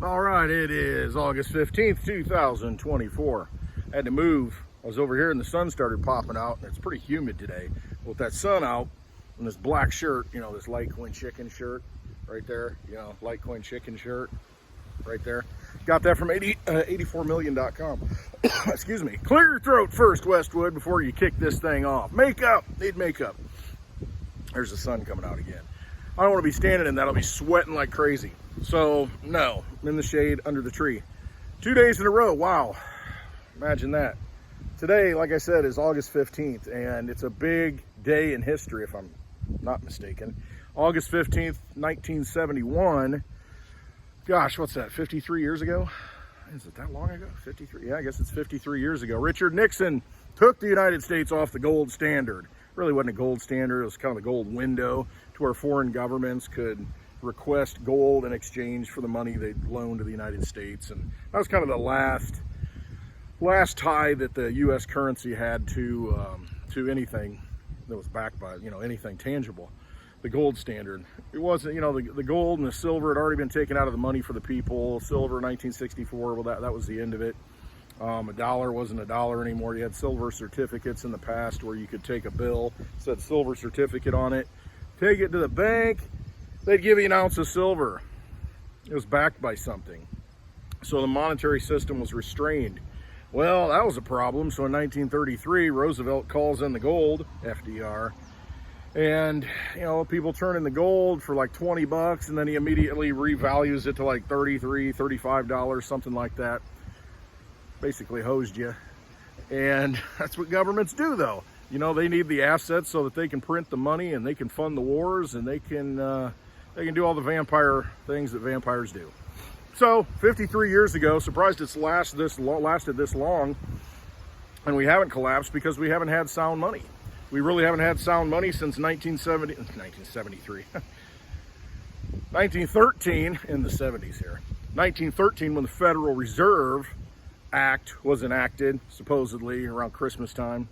All right, it is August 15th, 2024. I had to move. I was over here and the sun started popping out, and it's pretty humid today. With that sun out and this black shirt, you know, this Litecoin chicken shirt right there, you know, Litecoin chicken shirt right there. Got that from 84million.com. Excuse me. Clear your throat first, Westwood, before you kick this thing off. Makeup. Need makeup. There's the sun coming out again. I don't want to be standing in that. I'll be sweating like crazy. So, no. I'm in the shade under the tree. 2 days in a row. Wow. Imagine that. Today, like I said, is August 15th, and it's a big day in history, if I'm not mistaken. August 15th, 1971. Gosh, what's that, 53 years ago? Is it that long ago? 53? Yeah, I guess it's 53 years ago. Richard Nixon took the United States off the gold standard. Really wasn't a gold standard. It was kind of the gold window to where foreign governments could request gold in exchange for the money they'd loaned to the United States. And that was kind of the last tie that the U.S. currency had to anything that was backed by, you know, anything tangible. The gold standard. It wasn't, you know, the gold and the silver had already been taken out of the money for the people. Silver, 1964, well, that was the end of it. A dollar wasn't a dollar anymore. You had silver certificates in the past where you could take a bill, said silver certificate on it, take it to the bank, they'd give you an ounce of silver. It was backed by something. So the monetary system was restrained. Well, that was a problem. So in 1933, Roosevelt calls in the gold, FDR, and, you know, people turn in the gold for like 20 bucks, and then he immediately revalues it to like $33, $35, something like that. Basically hosed you. And that's what governments do, though. You know, they need the assets so that they can print the money and they can fund the wars, and they can do all the vampire things that vampires do. So 53 years ago, surprised it's lasted this long, and we haven't collapsed because we haven't had sound money. We really haven't had sound money since 1913 in the 70s here. 1913, when the Federal Reserve Act was enacted, supposedly around Christmas time.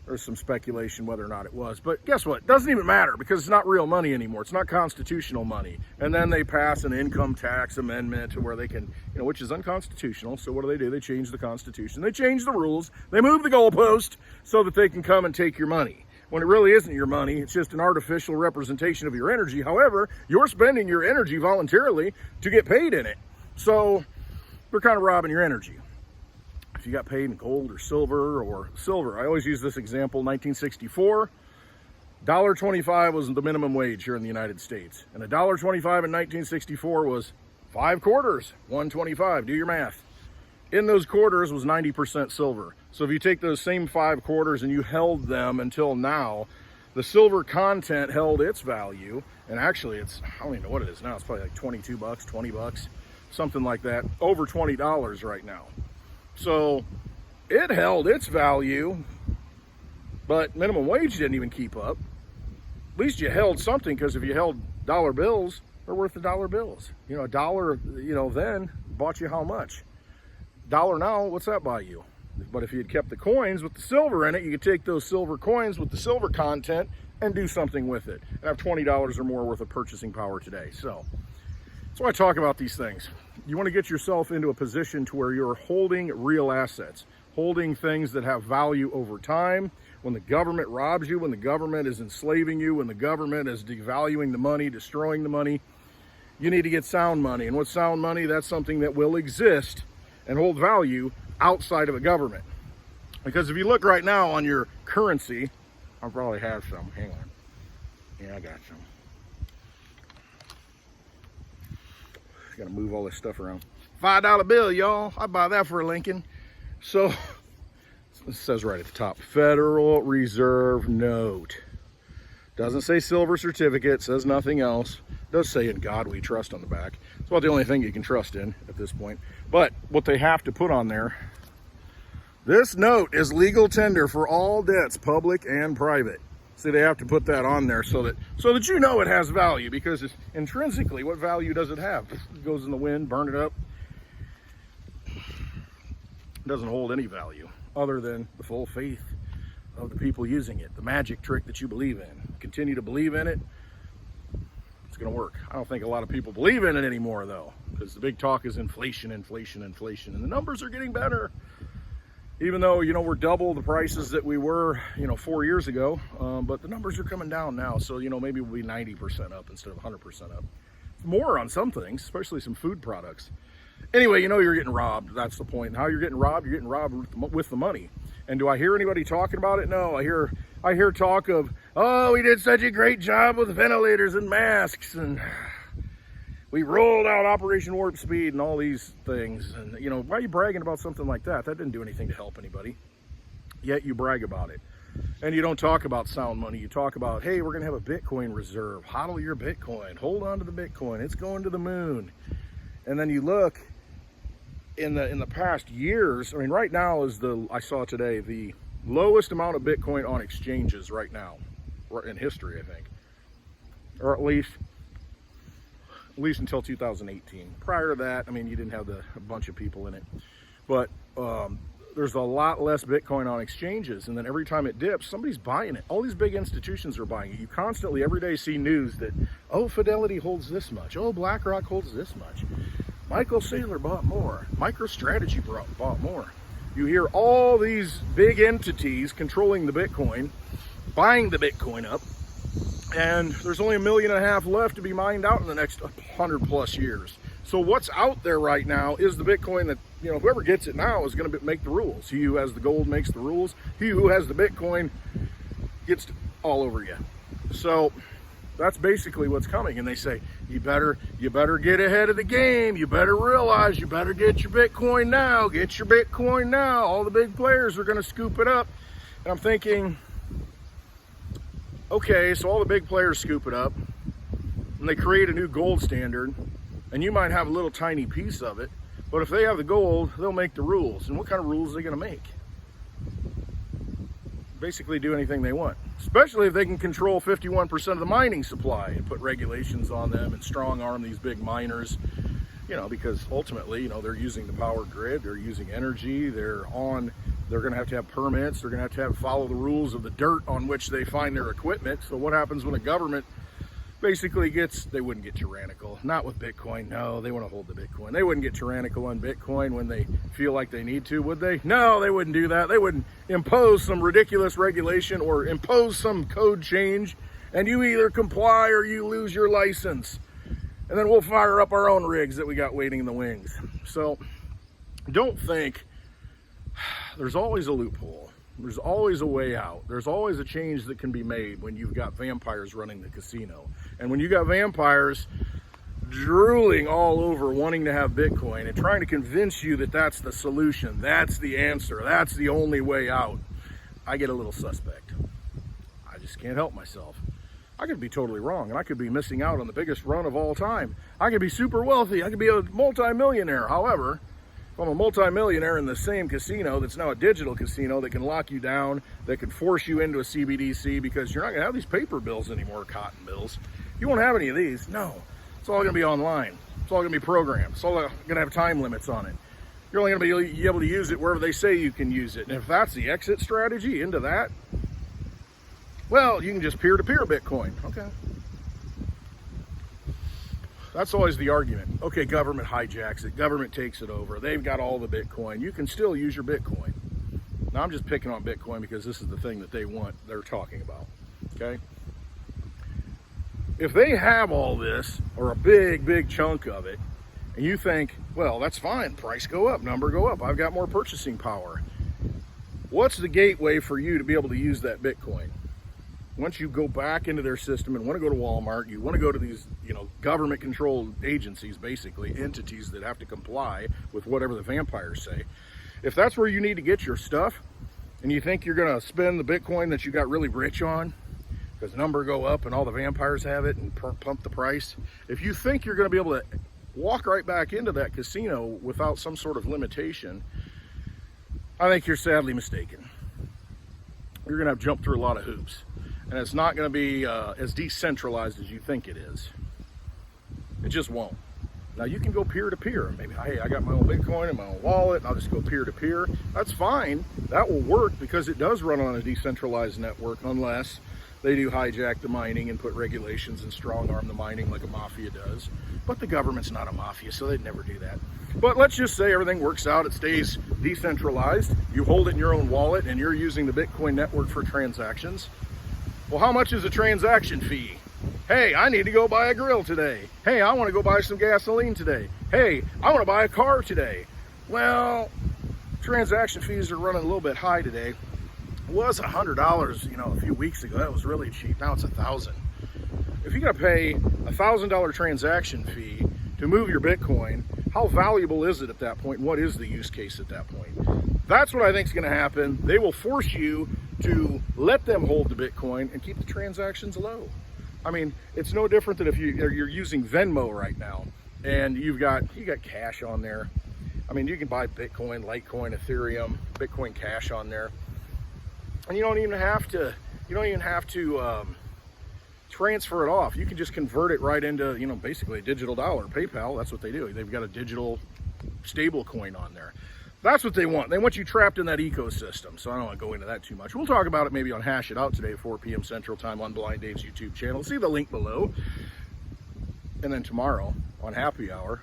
There's some speculation whether or not it was, but guess what? It doesn't even matter because it's not real money anymore. It's not constitutional money. And then they pass an income tax amendment to where they can, you know, which is unconstitutional. So what do? They change the Constitution. They change the rules. They move the goalpost so that they can come and take your money. When it really isn't your money, it's just an artificial representation of your energy. However, you're spending your energy voluntarily to get paid in it. So they're kind of robbing your energy. If you got paid in gold or silver, I always use this example, 1964, $1.25 was the minimum wage here in the United States. And $1.25 in 1964 was 5 quarters, $1.25, do your math. In those quarters was 90% silver. So if you take those same 5 quarters and you held them until now, the silver content held its value. And actually it's, I don't even know what it is now, it's probably like 22 bucks, 20 bucks, something like that, over $20 right now. So it held its value, but minimum wage didn't even keep up. At least you held something, because if you held dollar bills, they're worth the dollar bills. You know, a dollar, you know, then bought you how much? Dollar now, what's that buy you? But if you had kept the coins with the silver in it, you could take those silver coins with the silver content and do something with it and have $20 or more worth of purchasing power today. So that's why I talk about these things. You want to get yourself into a position to where you're holding real assets, holding things that have value over time. When the government robs you, when the government is enslaving you, when the government is devaluing the money, destroying the money, you need to get sound money. And with sound money, that's something that will exist and hold value outside of a government. Because if you look right now on your currency, I'll probably have some. Hang on. Yeah, I got some. Got to move all this stuff around. $5 bill, y'all. I buy that for a Lincoln. So it says right at the top, Federal Reserve note. Doesn't say silver certificate, says nothing else. It does say in God we trust on the back. It's about the only thing you can trust in at this point. But what they have to put on there, this note is legal tender for all debts, public and private. See, they have to put that on there so that you know it has value, because it's intrinsically, what value does it have? It goes in the wind, burn it up. It doesn't hold any value other than the full faith of the people using it, the magic trick that you believe in. Continue to believe in it, it's going to work. I don't think a lot of people believe in it anymore, though, because the big talk is inflation, inflation, inflation, and the numbers are getting better. Even though, you know, we're double the prices that we were, you know, 4 years ago, but the numbers are coming down now. So, you know, maybe we'll be 90% up instead of 100% up. More on some things, especially some food products. Anyway, you know, you're getting robbed. That's the point. And how you're getting robbed with the money. And do I hear anybody talking about it? No, I hear talk of, oh, we did such a great job with ventilators and masks, and we rolled out Operation Warp Speed and all these things. And, you know, why are you bragging about something like that? That didn't do anything to help anybody. Yet you brag about it. And you don't talk about sound money. You talk about, hey, we're going to have a Bitcoin reserve. HODL your Bitcoin. Hold on to the Bitcoin. It's going to the moon. And then you look in the past years. I mean, right now is I saw today, the lowest amount of Bitcoin on exchanges right now in history, I think. Or at least until 2018. Prior to that, I mean, you didn't have a bunch of people in it. But there's a lot less Bitcoin on exchanges, and then every time it dips, somebody's buying it. All these big institutions are buying it. You constantly, every day, see news that, oh, Fidelity holds this much. Oh, BlackRock holds this much. Michael Saylor bought more. MicroStrategy bought more. You hear all these big entities controlling the Bitcoin, buying the Bitcoin up, and there's only 1.5 million left to be mined out in the next 100+ years. So what's out there right now is the Bitcoin that, you know, whoever gets it now is going to make the rules. He who has the gold makes the rules. He who has the Bitcoin gets all over you. So that's basically what's coming. And they say, you better get ahead of the game. You better realize you better get your Bitcoin now. Get your Bitcoin now. All the big players are going to scoop it up. And I'm thinking, okay, so all the big players scoop it up and they create a new gold standard, and you might have a little tiny piece of it, but if they have the gold, they'll make the rules. And what kind of rules are they going to make? Basically do anything they want, especially if they can control 51% of the mining supply and put regulations on them and strong arm these big miners, you know, because ultimately, you know, they're using the power grid, they're using energy, they're going to have permits, they're going to have follow the rules of the dirt on which they find their equipment. So what happens when a government basically they wouldn't get tyrannical, not with Bitcoin. No, they want to hold the Bitcoin. They wouldn't get tyrannical on Bitcoin when they feel like they need to, would they? No, they wouldn't do that. They wouldn't impose some ridiculous regulation or impose some code change, and you either comply or you lose your license. And then we'll fire up our own rigs that we got waiting in the wings. So don't think there's always a loophole. There's always a way out. There's always a change that can be made when you've got vampires running the casino. And when you got vampires drooling all over wanting to have Bitcoin and trying to convince you that that's the solution, that's the answer, that's the only way out, I get a little suspect. I just can't help myself. I could be totally wrong, and I could be missing out on the biggest run of all time. I could be super wealthy. I could be a multi-millionaire. However, if I'm a multi-millionaire in the same casino that's now a digital casino that can lock you down, that can force you into a CBDC, because you're not going to have these paper bills anymore, cotton bills. You won't have any of these. No. It's all going to be online. It's all going to be programmed. It's all going to have time limits on it. You're only going to be able to use it wherever they say you can use it. And if that's the exit strategy into that, well, you can just peer-to-peer Bitcoin. Okay. That's always the argument. Okay, government hijacks it. Government takes it over. They've got all the Bitcoin. You can still use your Bitcoin. Now, I'm just picking on Bitcoin because this is the thing that they're talking about. Okay? If they have all this, or a big, big chunk of it, and you think, well, that's fine. Price go up, number go up. I've got more purchasing power. What's the gateway for you to be able to use that Bitcoin? Once you go back into their system and want to go to Walmart, you want to go to these, you know, government-controlled agencies, basically, entities that have to comply with whatever the vampires say. If that's where you need to get your stuff, and you think you're going to spend the Bitcoin that you got really rich on, because number go up and all the vampires have it and pump the price, if you think you're going to be able to walk right back into that casino without some sort of limitation, I think you're sadly mistaken. You're going to have to jump through a lot of hoops. And it's not going to be as decentralized as you think it is. It just won't. Now, you can go peer-to-peer. Maybe, hey, I got my own Bitcoin in my own wallet, and I'll just go peer-to-peer. That's fine. That will work because it does run on a decentralized network, unless They do hijack the mining and put regulations and strong arm the mining like a mafia does. But the government's not a mafia, so they'd never do that. But let's just say everything works out, it stays decentralized, you hold it in your own wallet, and you're using the Bitcoin network for transactions. Well, how much is a transaction fee? Hey, I need to go buy a grill today. Hey, I want to go buy some gasoline today. Hey, I want to buy a car today. Well, transaction fees are running a little bit high today. It was $100, a few weeks ago. That was really cheap. Now it's $1,000. If you got to pay $1,000 transaction fee to move your Bitcoin, how valuable is it at that point? What is the use case at that point? That's what I think is going to happen. They will force you to let them hold the Bitcoin and keep the transactions low. I mean, it's no different than if you're using Venmo right now and you got cash on there. I mean, you can buy Bitcoin, Litecoin, Ethereum, Bitcoin Cash on there, and you don't even have to transfer it off. You can just convert it right into basically a digital dollar. PayPal, that's what they do. They've got a digital stable coin on there. That's what they want. They want you trapped in that ecosystem. So I don't want to go into that too much. We'll talk about it maybe on Hash It Out today at 4 p.m. Central Time on Blind Dave's YouTube channel. See the link below. And then tomorrow on Happy Hour,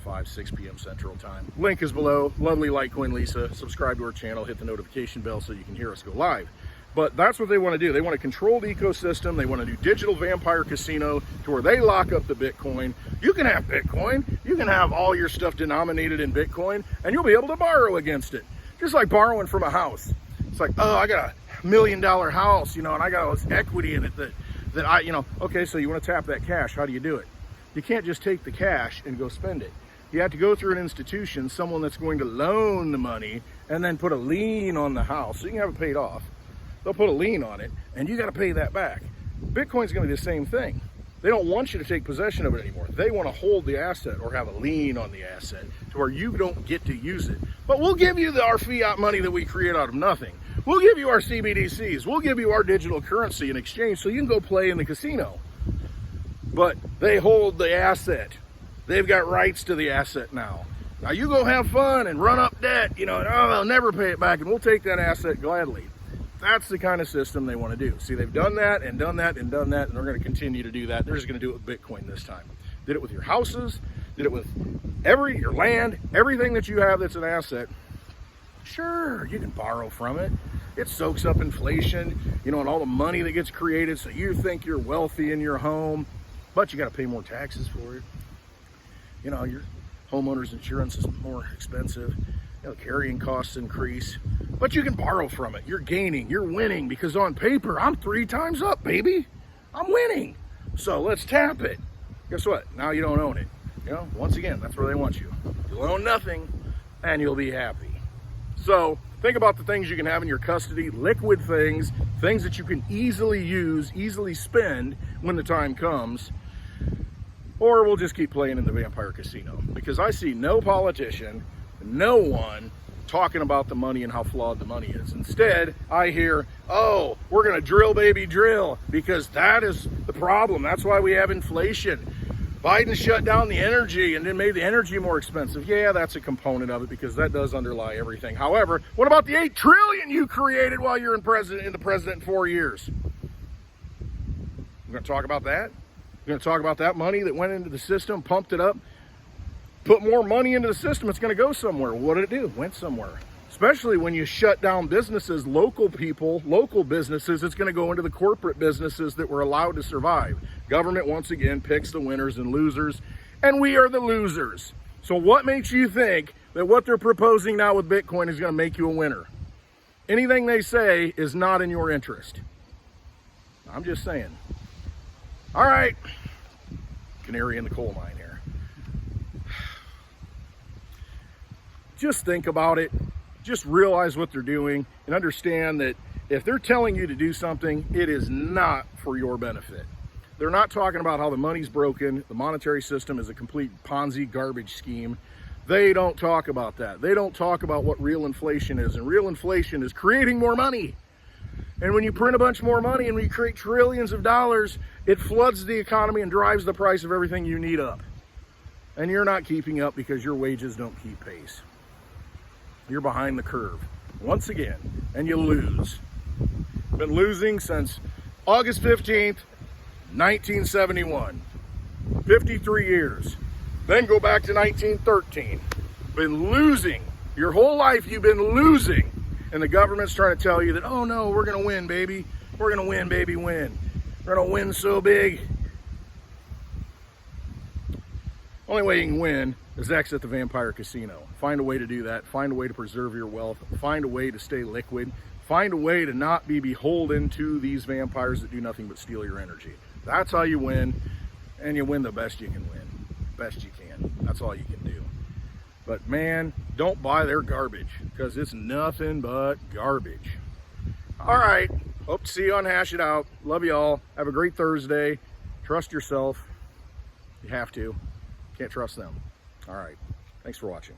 5, 6 p.m. Central Time. Link is below. Lovely Litecoin Lisa. Subscribe to our channel. Hit the notification bell so you can hear us go live. But that's what they want to do. They want to control the ecosystem. They want to do digital vampire casino to where they lock up the Bitcoin. You can have Bitcoin. You can have all your stuff denominated in Bitcoin, and you'll be able to borrow against it. Just like borrowing from a house. It's like, oh, I got $1 million house, and I got all this equity in it that I, okay, so you want to tap that cash. How do you do it? You can't just take the cash and go spend it. You have to go through an institution, someone that's going to loan the money and then put a lien on the house so you can have it paid off. They'll put a lien on it, and you got to pay that back. Bitcoin's going to be the same thing. They don't want you to take possession of it anymore. They want to hold the asset or have a lien on the asset to where you don't get to use it. But we'll give you our fiat money that we create out of nothing. We'll give you our CBDCs. We'll give you our digital currency in exchange so you can go play in the casino. But they hold the asset. They've got rights to the asset now. Now you go have fun and run up debt, and they'll never pay it back, and we'll take that asset gladly. That's the kind of system they want to do. See, they've done that and done that and done that, and they're going to continue to do that. They're just going to do it with Bitcoin this time. Did it with your houses, did it with your land, everything that you have that's an asset. Sure, you can borrow from it. It soaks up inflation, and all the money that gets created, so you think you're wealthy in your home, but you got to pay more taxes for it. Your homeowner's insurance is more expensive. Carrying costs increase, but you can borrow from it. You're gaining, you're winning, because on paper, I'm 3 times up, baby. I'm winning. So let's tap it. Guess what? Now you don't own it. Once again, that's where they want you. You'll own nothing, and you'll be happy. So think about the things you can have in your custody, liquid things that you can easily use, easily spend when the time comes, or we'll just keep playing in the vampire casino, because I see no politician, no one talking about the money and how flawed the money is. Instead, I hear, oh, we're going to drill, baby, drill, because that is the problem. That's why we have inflation. Biden shut down the energy and then made the energy more expensive. Yeah, that's a component of it, because that does underlie everything. However, what about the $8 trillion you created while you're in the president 4 years? We're going to talk about that. We're going to talk about that money that went into the system, pumped it up, put more money into the system. It's going to go somewhere. What did it do? Went somewhere. Especially when you shut down businesses, local people, local businesses, it's going to go into the corporate businesses that were allowed to survive. Government, once again, picks the winners and losers, and we are the losers. So what makes you think that what they're proposing now with Bitcoin is going to make you a winner? Anything they say is not in your interest. I'm just saying. All right. Canary in the coal mine here. Just think about it. Just realize what they're doing and understand that if they're telling you to do something, it is not for your benefit. They're not talking about how the money's broken, the monetary system is a complete Ponzi garbage scheme. They don't talk about that. They don't talk about what real inflation is, and real inflation is creating more money. And when you print a bunch more money and we create trillions of dollars, it floods the economy and drives the price of everything you need up. And you're not keeping up because your wages don't keep pace. You're behind the curve once again, and you lose. Been losing since August 15th, 1971. 53 years. Then go back to 1913. Been losing. Your whole life you've been losing. And the government's trying to tell you that, oh no, we're going to win, baby. We're going to win, baby, win. We're going to win so big. Only way you can win is exit the vampire casino. Find a way to do that. Find a way to preserve your wealth. Find a way to stay liquid. Find a way to not be beholden to these vampires that do nothing but steal your energy. That's how you win, and you win the best you can win. Best you can. That's all you can do. But man, don't buy their garbage, because it's nothing but garbage. All right, hope to see you on Hash It Out. Love you all. Have a great Thursday. Trust yourself. You have to. Can't trust them. All right. Thanks for watching.